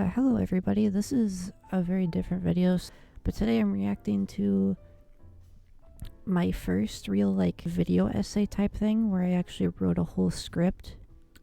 Hello everybody, this is a very different video, but today I'm reacting to my first real video essay type thing where I actually wrote a whole script.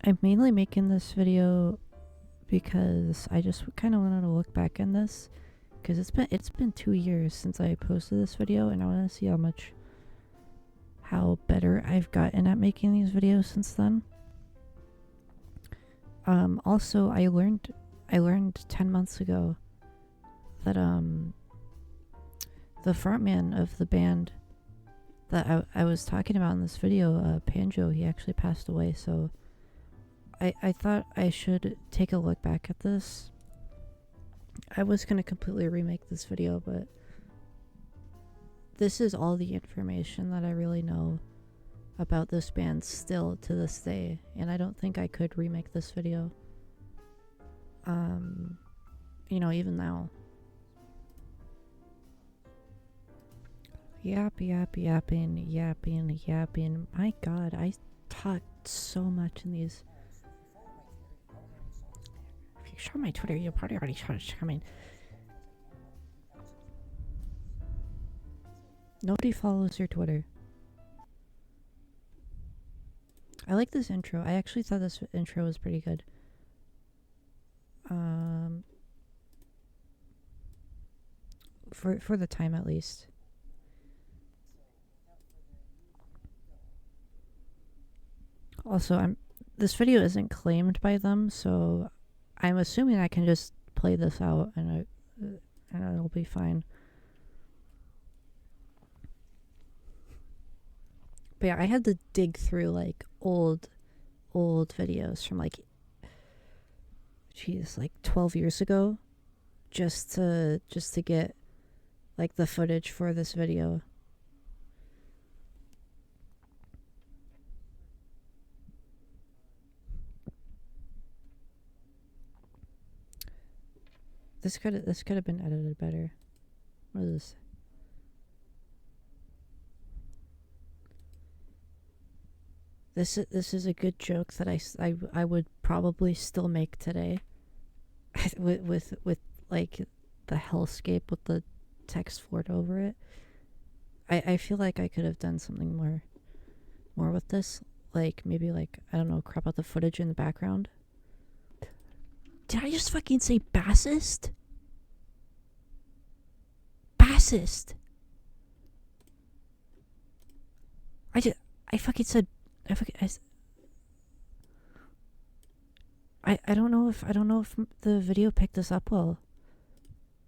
I'm mainly making this video because I just kind of wanted to look back on this because it's been 2 years since I posted this video, and I want to see how better I've gotten at making these videos since then. Also, I learned 10 months ago that the frontman of the band that I was talking about in this video, Panjo, he actually passed away, so I thought I should take a look back at this. I was going to completely remake this video, but this is all the information that I really know about this band still to this day, and I don't think I could remake this video. You know, even now. Yapping. My god, I talked so much in these. If you show my Twitter, you probably already saw it coming. Nobody follows your Twitter. I like this intro. I actually thought this intro was pretty good. For the time at least. Also, this video isn't claimed by them, so I'm assuming I can just play this out and it'll be fine. But yeah, I had to dig through old videos from 12 years ago just to get the footage for this video. This could have been edited better. What is this? This is a good joke that I would probably still make today. with the hellscape with the text floored over it. I feel like I could have done something more with this. Maybe I don't know, crop out the footage in the background. Did I just fucking say bassist? Bassist. I fucking said I don't know if the video picked this up well.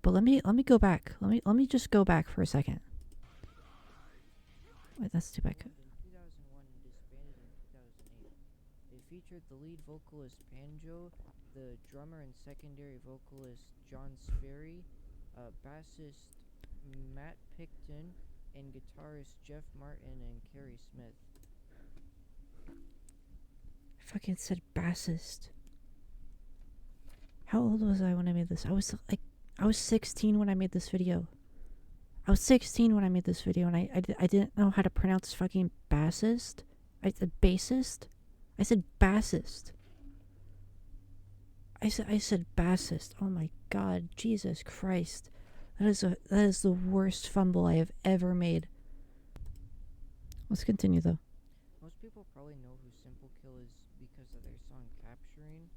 But let me go back. Let me just go back for a second. Wait, that's too bad. In 2001 and disbanded in 2008. They featured the lead vocalist Panjo, the drummer and secondary vocalist John Sperry, bassist Matt Picton, and guitarist Jeff Martin and Carrie Smith. I fucking said bassist. How old was I when I made this? I was 16 when I made this video. And I didn't know how to pronounce fucking bassist. I said bassist. I said bassist. I said bassist. Oh my god, Jesus Christ. That is the worst fumble I have ever made. Let's continue though. Most people probably know who Simple Kill is because of their song Capturing,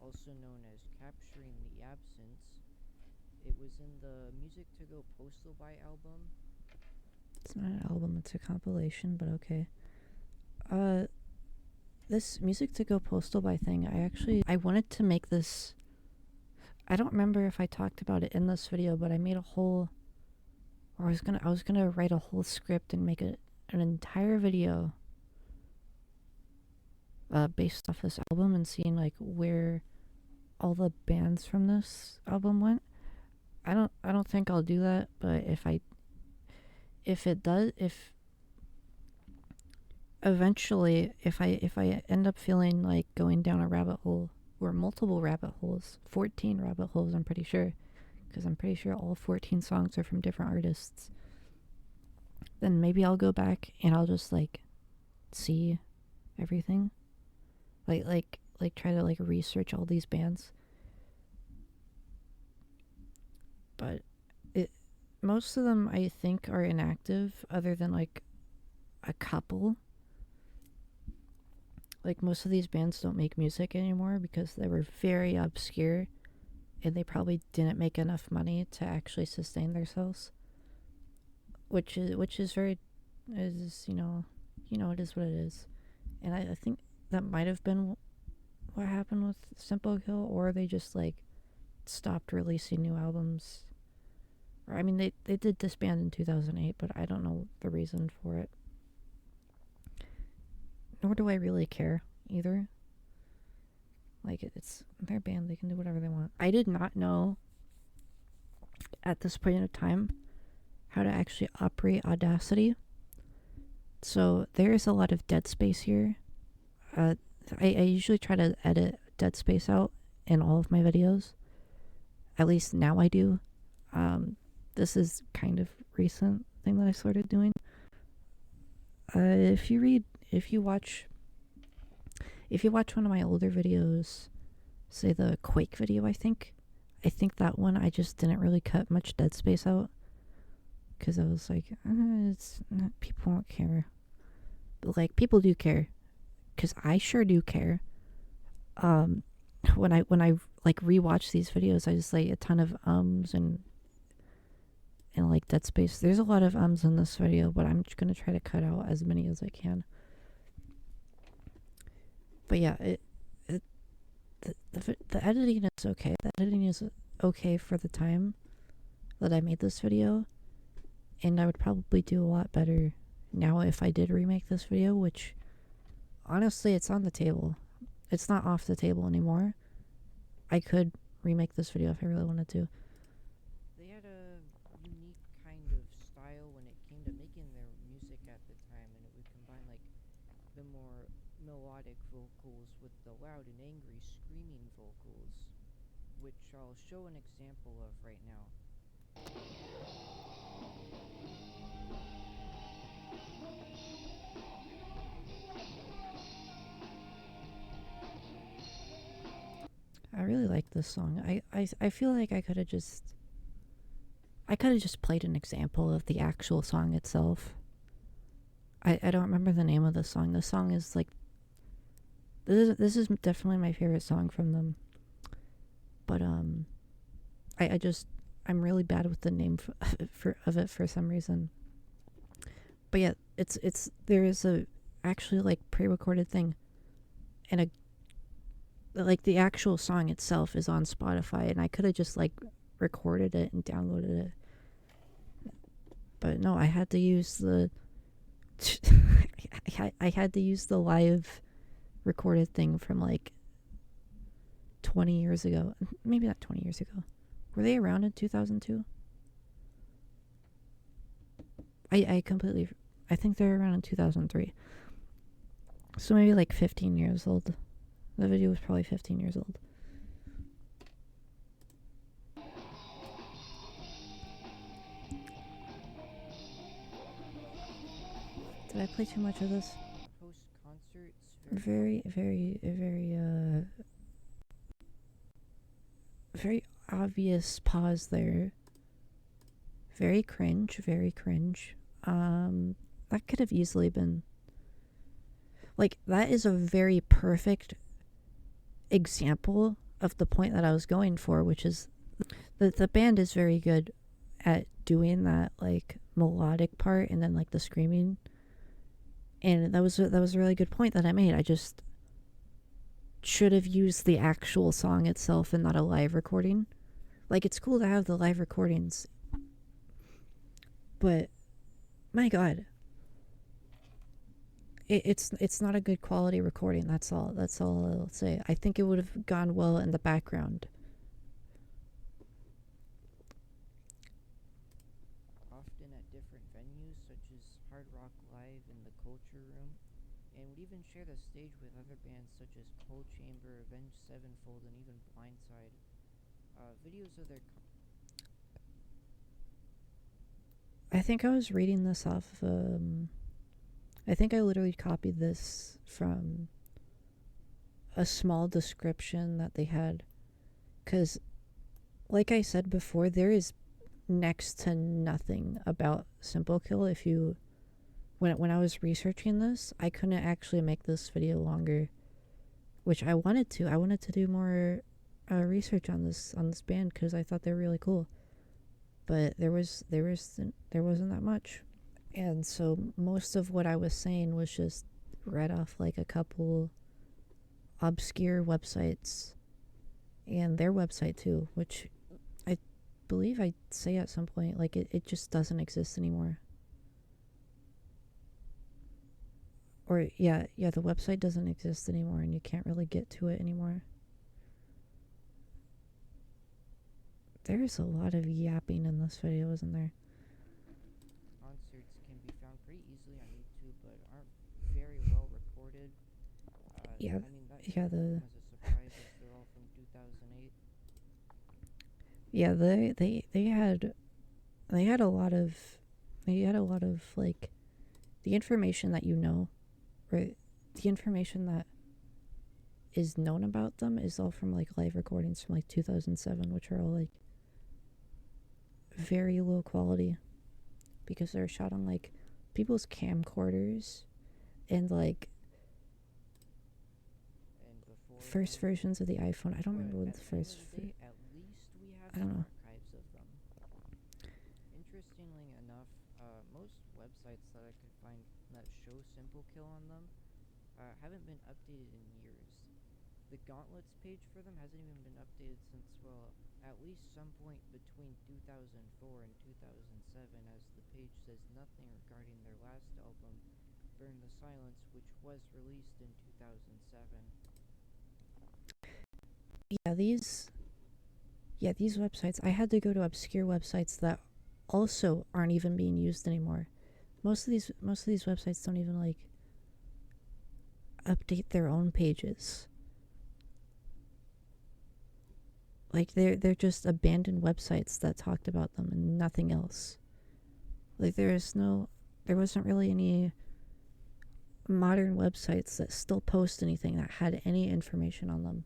also known as Capturing the Absence. It was in the Music to Go Postal By album. It's not an album, it's a compilation, but okay. This Music to Go Postal By thing, I wanted to make this. I don't remember if I talked about it in this video, but I made a whole, or I was gonna write a whole script and make an entire video based off this album and seeing where all the bands from this album went. I don't think I'll do that, but if eventually I end up feeling like going down a rabbit hole, or multiple rabbit holes, 14 rabbit holes, I'm pretty sure, because I'm pretty sure all 14 songs are from different artists, then maybe I'll go back and I'll just see everything, try to research all these bands but it most of them I think are inactive, other than like a couple. Like most of these bands don't make music anymore because they were very obscure and they probably didn't make enough money to actually sustain themselves. Which is very is it is what it is. And I think that might have been what happened with Simple Kill, or they just like stopped releasing new albums. Or I mean they did disband in 2008, but I don't know the reason for it. Nor do I really care either. Like it's their band, they can do whatever they want. I did not know at this point in time how to actually operate Audacity. So there is a lot of dead space here. I usually try to edit dead space out in all of my videos. At least now I do. This is kind of recent thing that I started doing. If you watch one of my older videos, say the Quake video, I think that one I just didn't really cut much dead space out because I was like, it's not, people won't care, but like people do care, because I sure do care. When I like rewatch these videos, I just like a ton of ums and like dead space. There's a lot of ums in this video, but I'm just gonna try to cut out as many as I can. But yeah, the editing is okay. The editing is okay for the time that I made this video, and I would probably do a lot better now if I did remake this video, which honestly, it's on the table. It's not off the table anymore. I could remake this video if I really wanted to. They had a unique kind of style when it came to making their music at the time, and it would combine like the more melodic vocals with the loud and angry screaming vocals, which I'll show an example of right now. I really like this song. I feel like I could have just played an example of the actual song itself. I don't remember the name of the song. The song is like this is definitely my favorite song from them. But I'm really bad with the name of it for some reason. But yeah, there is a actually like pre-recorded thing, and a like the actual song itself is on Spotify, and I could have just like recorded it and downloaded it. But no, I had to use the I had to use the live recorded thing from like 20 years ago. Maybe not 20 years ago. Were they around in 2002? I think they're around in 2003. So maybe like 15 years old. The video was probably 15 years old. Did I play too much of this? Post concerts, very obvious pause there. Very cringe. That could have easily been like, that is a very perfect example of the point that I was going for, which is the band is very good at doing that like melodic part and then like the screaming, and that was a really good point that I made. I just should have used the actual song itself and not a live recording. Like, it's cool to have the live recordings, but my god, it's not a good quality recording. That's all I'll say. I think it would have gone well in the background. often at different venues such as Hard Rock Live and the Culture Room, and would even share the stage with other bands such as Cold Chamber, Avenged Sevenfold, and even Blindside. Videos of their I think I was reading this off I think I literally copied this from a small description that they had, because like I said before, there is next to nothing about Simple Kill. If you when I was researching this, I couldn't actually make this video longer, which I wanted to. I wanted to do more research on this band because I thought they were really cool, but there wasn't that much, and so most of what I was saying was just read off like a couple obscure websites and their website too, which I believe I say at some point, like it just doesn't exist anymore. Or yeah, the website doesn't exist anymore and you can't really get to it anymore. There's a lot of yapping in this video, isn't there? Concerts can be found pretty easily on YouTube, but aren't very well recorded. Yeah, I mean, that yeah, shouldn't come as a surprise as they're all from 2008. yeah, they had a lot of like the information that you know, or the information that is known about them is all from like live recordings from like 2007, which are all like very low quality because they're shot on like people's camcorders and like And before first then, versions of the iPhone. I don't but remember what at the the end first. of the day, at least we have I don't some know. archives of them. Interestingly enough, most websites that I could find that show Simple Kill on them haven't been updated in years. The Gauntlets page for them hasn't even been updated since, well, at least some point between 2004 and 2007, as the page says nothing regarding their last album, Burn the Silence, which was released in 2007. These websites, I had to go to obscure websites that also aren't even being used anymore. Most of these websites don't even like update their own pages. Like they're just abandoned websites that talked about them and nothing else. Like there wasn't really any modern websites that still post anything that had any information on them.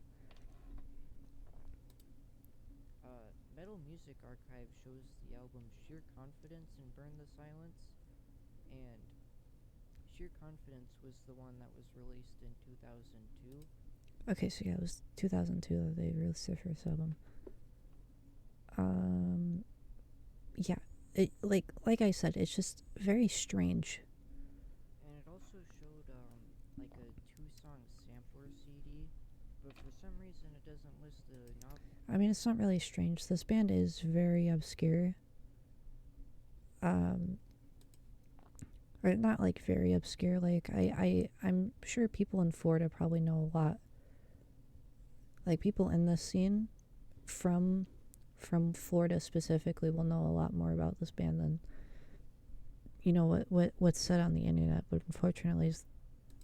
Metal Music Archive shows the album Sheer Confidence and Burn the Silence, and Sheer Confidence was the one that was released in 2002. Okay, so yeah, it was 2002 that they released their first album. Yeah, like I said, it's just very strange. And it also showed like a 2-song sampler CD, but for some reason it doesn't list the I mean, it's not really strange. This band is very obscure. Or not like very obscure. Like I'm sure people in Florida probably know a lot. Like people in this scene from Florida specifically will know a lot more about this band than what's said on the internet. But unfortunately, it's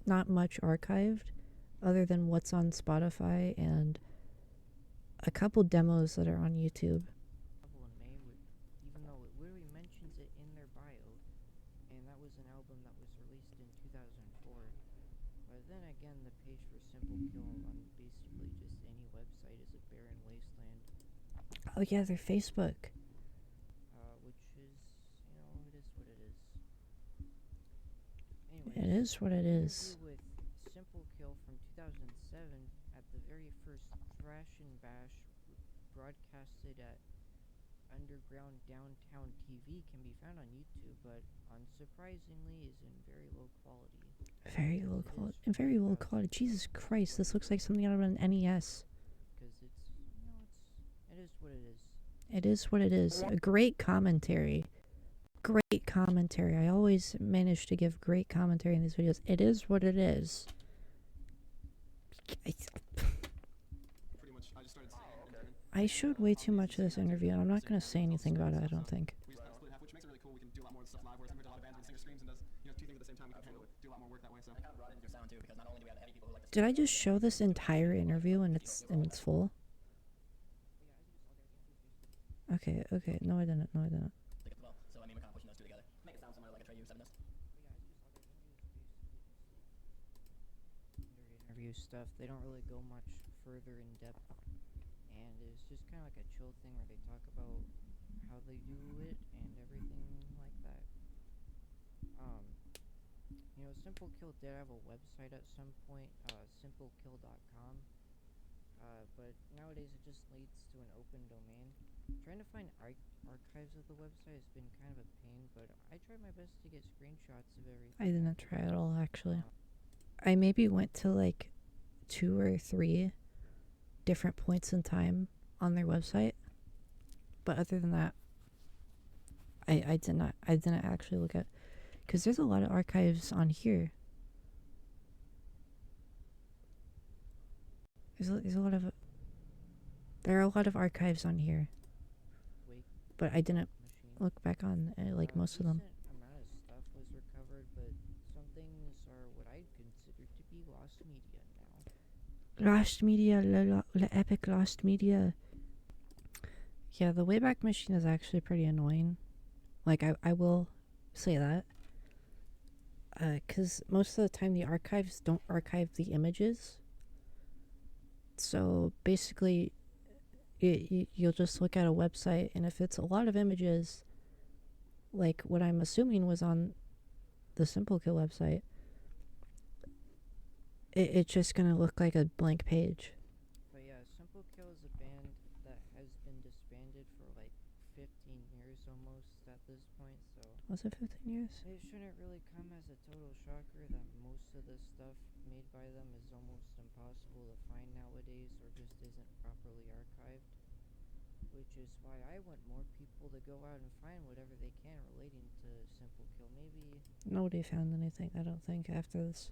not much archived other than what's on Spotify and a couple demos that are on YouTube. in May, even though it literally mentions it in their bio, and that was an album that was released in 2004. But then again, the page for Simple Kill on basically just any website is a barren wasteland. Oh yeah, their Facebook. Which is, it is what it is. Anyways, It is what it is. With Simple Kill from 2007 at the very first Thrash and Bash broadcasted at Underground Downtown TV can be found on YouTube, but unsurprisingly is in very low quality. Very low quality. Very low quality. Jesus Christ, this looks like something out of an NES. Because it is what it is. It is what it is. A great commentary. Great commentary. I always manage to give great commentary in these videos. It is what it is. I showed way too much of this interview, and I'm not going to say anything about it, I don't think. Did I just show this entire interview and it's full? Okay. No, I didn't. Interview stuff. They don't really go much further in depth, and it's just kind of like a chill thing where they talk about how they do it and everything like that. Um, Simple Kill did have a website at some point, simplekill.com. But nowadays it just leads to an open domain. Trying to find archives of the website has been kind of a pain, but I tried my best to get screenshots of I everything. didn't try at all, actually. Um, I maybe went to like 2 or 3 different points in time on their website, but other than that, I didn't actually look at, because there's a lot of archives on here. There's a lot of there are a lot of archives on here, Wake but I didn't machine. look back on like most of them. Decent amount of stuff was recovered, but some things are what I'd consider to be lost media now. Lost media, la epic lost media. Yeah, the Wayback Machine is actually pretty annoying. Like, I will say that. Because most of the time the archives don't archive the images. So basically, you'll just look at a website, and if it's a lot of images, like what I'm assuming was on the Simple Kill website, it's just gonna look like a blank page. But yeah, Simple Kill is a band that has been disbanded for like 15 years almost at this point, so Was it 15 years? it shouldn't really come as a total shocker that most of the stuff made by them is almost impossible to find nowadays or just isn't properly archived. Which is why I want more people to go out and find whatever they can relating to Simple Kill. Maybe Nobody found anything, I don't think, after this.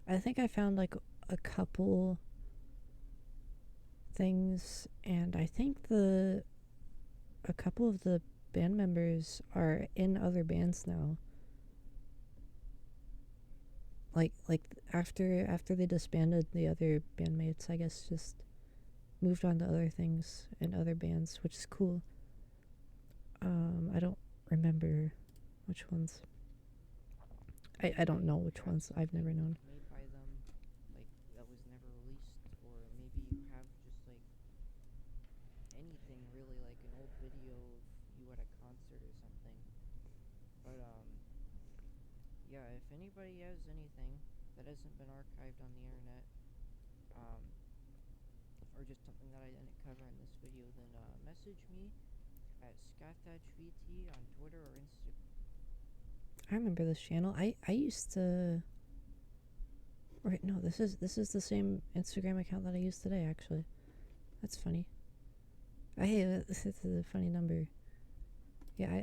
I think I found like a couple things, and I think a couple of the band members are in other bands now. Like after they disbanded, the other bandmates, I guess, just moved on to other things in other bands, which is cool. I don't remember which ones. I don't know which ones. I've never known. made by them, like that was never released, or maybe you have just like anything really, like an old video of you at a concert or something. But yeah, if anybody has anything that hasn't been archived on the internet, um, or just something that I didn't cover in this video, then message me at ScathatchVT on Twitter or Instagram. I remember this channel. I used to. Right, no, this is the same Instagram account that I used today. Actually, that's funny. I hate it. This is a funny number. Yeah,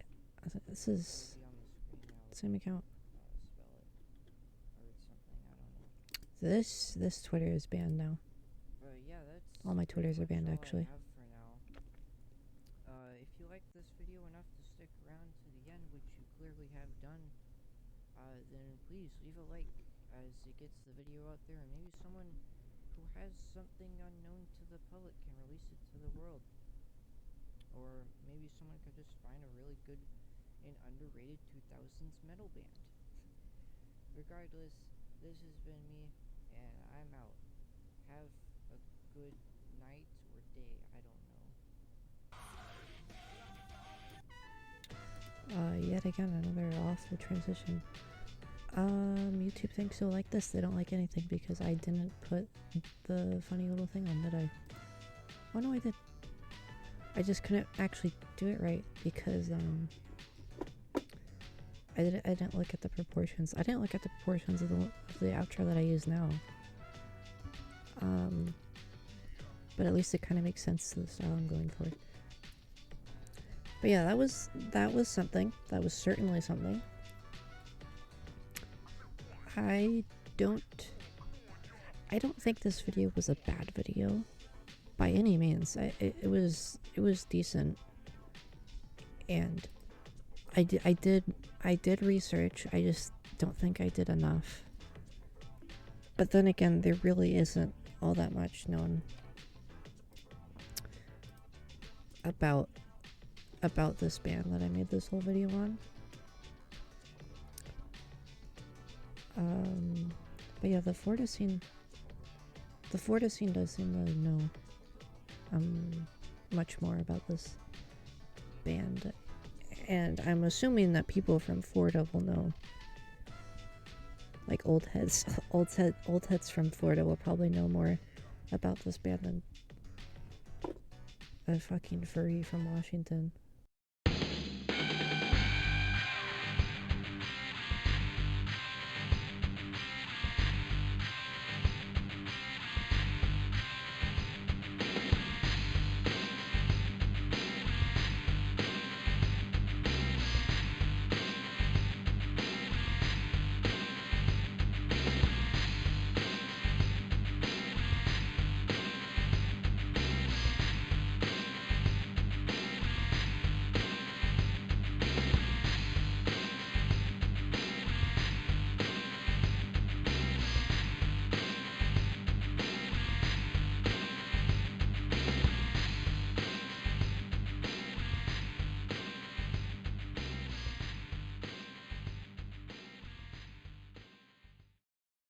this is Be on the screen now. same account. Spell it or something. I don't know. This Twitter is banned now. But yeah, that's All my Twitters are pretty much banned, all actually. I have for now. If you liked this video enough to stick around to the end, which you clearly have done, then please leave a like as it gets the video out there, and maybe someone who has something unknown to the public can release it to the world. Or maybe someone could just find a really good and underrated 2000s metal band. Regardless, this has been me, and I'm out. Have a good night or day, I don't know. Yet again, another awful transition. YouTube thinks you'll like this. They don't like anything because I didn't put the funny little thing on, did I? Oh no, I did. I just couldn't actually do it right because I didn't look at the proportions. I didn't look at the proportions of the outro that I use now. But at least it kind of makes sense to the style I'm going for. But yeah, that was something. That was certainly something. I don't think this video was a bad video by any means. It was decent, and I did research. I just don't think I did enough. But then again, there really isn't all that much known about this band that I made this whole video on. But yeah, the Florida scene does seem to know much more about this band, and I'm assuming that people from Florida will know. Like old heads, old heads from Florida will probably know more about this band than a fucking furry from Washington.